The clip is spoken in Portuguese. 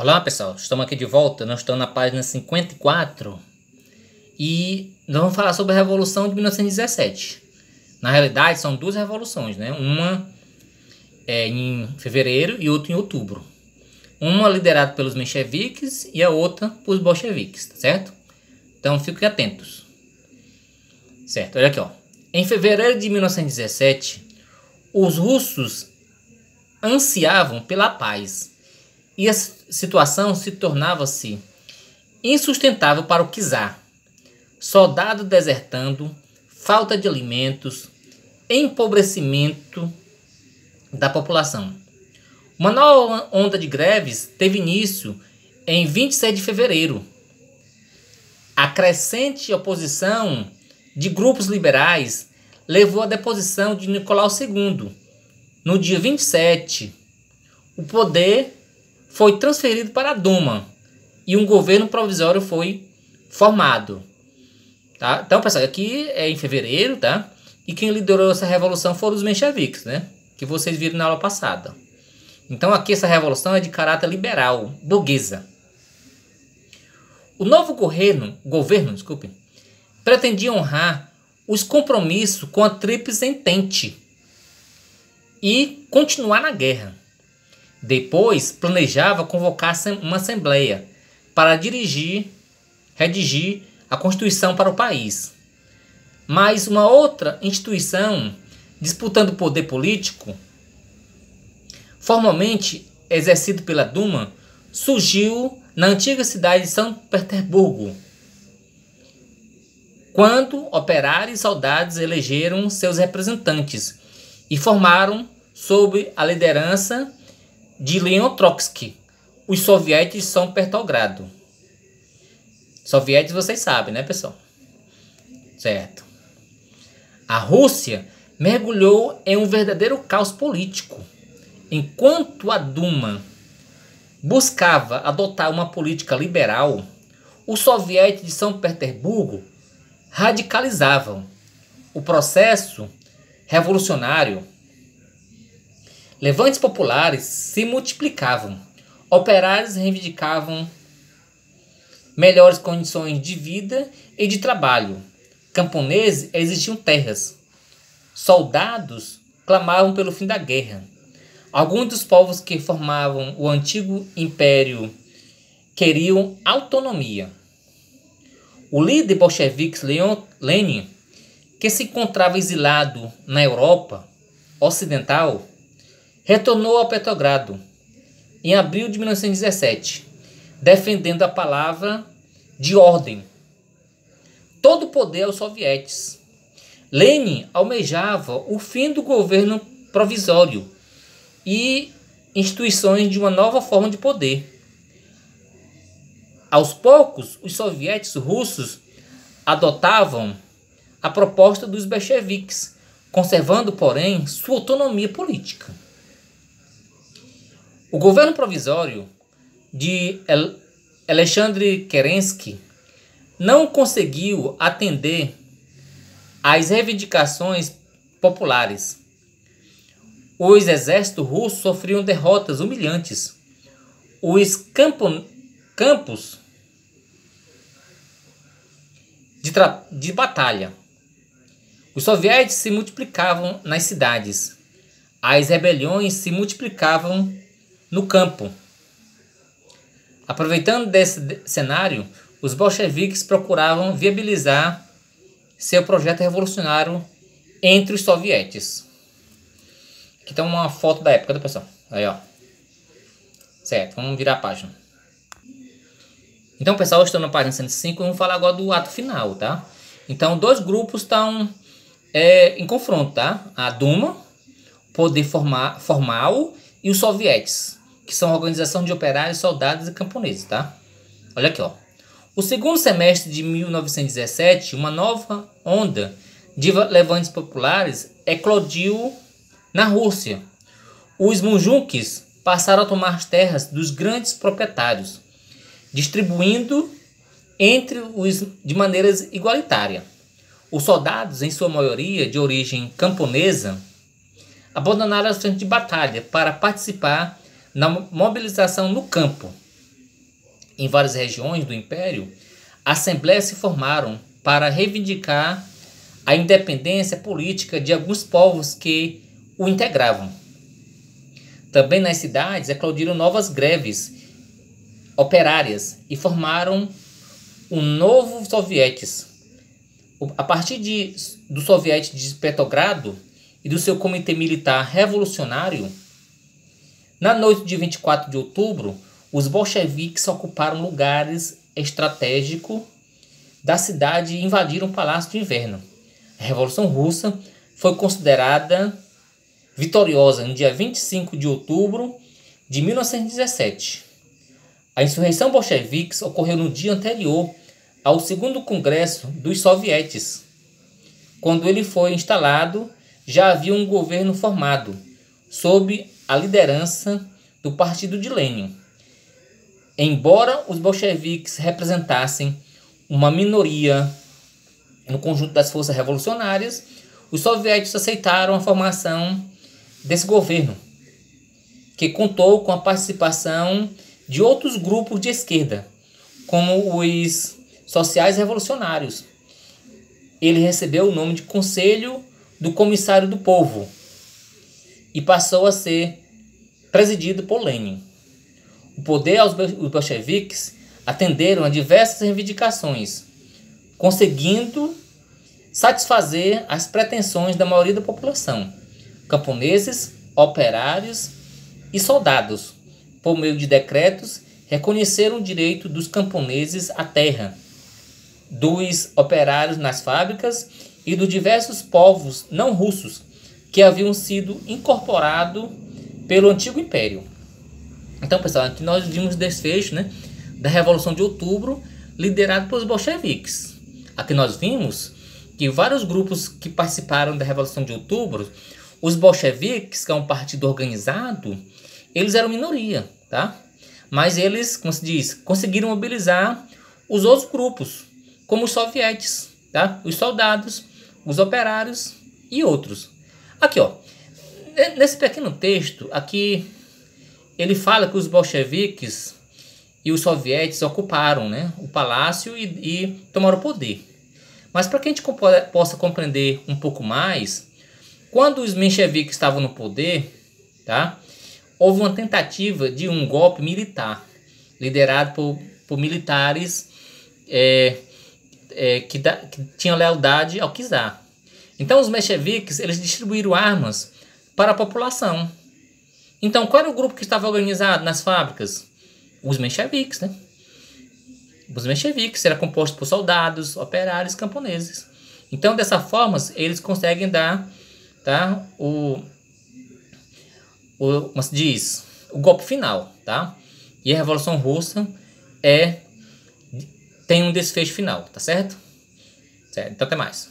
Olá pessoal, estamos aqui de volta, nós estamos na página 54 e nós vamos falar sobre a Revolução de 1917. Na realidade são duas revoluções, né? Uma é em fevereiro e outra em outubro. Uma liderada pelos mencheviques e a outra pelos bolcheviques, tá certo? Então fiquem atentos. Certo, olha aqui ó. Em fevereiro de 1917, os russos ansiavam pela paz. E a situação se tornava-se insustentável para o czar. Soldados desertando, falta de alimentos, empobrecimento da população. Uma nova onda de greves teve início em 27 de fevereiro. A crescente oposição de grupos liberais levou à deposição de Nicolau II. No dia 27, o poder foi transferido para a Duma e um governo provisório foi formado. Tá? Então, pessoal, aqui é em fevereiro, tá? E quem liderou essa revolução foram os mencheviques, né? Que vocês viram na aula passada. Então, aqui essa revolução é de caráter liberal, burguesa. O novo governo, pretendia honrar os compromissos com a Tríplice Entente e continuar na guerra. Depois, planejava convocar uma assembleia para redigir a Constituição para o país. Mas uma outra instituição, disputando o poder político, formalmente exercido pela Duma, surgiu na antiga cidade de São Petersburgo, quando operários e soldados elegeram seus representantes e formaram, sob a liderança de Leon Trotsky, os soviéticos de São Petrogrado. Soviéticos vocês sabem, né, pessoal? Certo. A Rússia mergulhou em um verdadeiro caos político. Enquanto a Duma buscava adotar uma política liberal, os soviéticos de São Petersburgo radicalizavam o processo revolucionário. Levantes populares se multiplicavam, operários reivindicavam melhores condições de vida e de trabalho, camponeses exigiam terras, soldados clamavam pelo fim da guerra. Alguns dos povos que formavam o antigo império queriam autonomia. O líder bolchevique Lenin, que se encontrava exilado na Europa Ocidental, retornou a Petrogrado em abril de 1917, defendendo a palavra de ordem. Todo o poder aos soviéticos. Lenin almejava o fim do governo provisório e instituições de uma nova forma de poder. Aos poucos, os soviéticos russos adotavam a proposta dos bolcheviques, conservando, porém, sua autonomia política. O governo provisório de Alexandre Kerensky não conseguiu atender às reivindicações populares. Os exércitos russos sofriam derrotas humilhantes. Os campos de batalha. Os soviéticos se multiplicavam nas cidades. As rebeliões se multiplicavam no campo. Aproveitando desse cenário, os bolcheviques procuravam viabilizar seu projeto revolucionário entre os soviéticos. Aqui está uma foto da época, pessoal. Aí, ó. Certo, vamos virar a página. Então, pessoal, estou na página 105 e vamos falar agora do ato final, tá? Então, dois grupos estão em confronto, tá? A Duma, poder formal, e os soviéticos, que são a organização de operários, soldados e camponeses, tá? Olha aqui, ó. O segundo semestre de 1917, uma nova onda de levantes populares eclodiu na Rússia. Os munjuques passaram a tomar as terras dos grandes proprietários, distribuindo entre os de maneira igualitária. Os soldados, em sua maioria de origem camponesa, abandonaram as frentes de batalha para participar na mobilização no campo. em várias regiões do Império, assembleias se formaram para reivindicar a independência política de alguns povos que o integravam. Também nas cidades eclodiram novas greves operárias e formaram um novo sovietes. A partir do soviete de Petrogrado e do seu comitê militar revolucionário, na noite de 24 de outubro, os bolcheviques ocuparam lugares estratégicos da cidade e invadiram o Palácio de Inverno. A Revolução Russa foi considerada vitoriosa no dia 25 de outubro de 1917. A insurreição bolchevique ocorreu no dia anterior ao segundo congresso dos sovietes. Quando ele foi instalado, já havia um governo formado, sob a liderança do Partido de Lenin. Embora os bolcheviques representassem uma minoria no conjunto das forças revolucionárias, os soviéticos aceitaram a formação desse governo, que contou com a participação de outros grupos de esquerda, como os sociais revolucionários. Ele recebeu o nome de Conselho do Comissário do Povo e passou a ser presidido por Lenin. O poder aos bolcheviques atenderam a diversas reivindicações, conseguindo satisfazer as pretensões da maioria da população, camponeses, operários e soldados. Por meio de decretos, reconheceram o direito dos camponeses à terra, dos operários nas fábricas e dos diversos povos não russos que haviam sido incorporados pelo antigo império. Então, pessoal, aqui nós vimos o desfecho, né, da Revolução de Outubro, liderado pelos bolcheviques. Aqui nós vimos que vários grupos que participaram da Revolução de Outubro, os bolcheviques, que é um partido organizado, eles eram minoria, tá? Mas eles, como se diz, conseguiram mobilizar os outros grupos, como os sovietes, tá? Os soldados, os operários e outros. Aqui, ó, nesse pequeno texto, aqui ele fala que os bolcheviques e os sovietes ocuparam, né, o palácio e tomaram o poder. Mas para que a gente possa compreender um pouco mais, quando os mencheviques estavam no poder, tá, houve uma tentativa de um golpe militar, liderado por militares que tinham lealdade ao czar. Então os mencheviques, eles distribuíram armas para a população. Então qual era o grupo que estava organizado nas fábricas? Os mencheviques, né? Os mencheviques era composto por soldados, operários, camponeses. Então dessa forma eles conseguem dar, tá, como se diz, o golpe final, tá? E a Revolução Russa tem um desfecho final, tá certo? Certo, então até mais.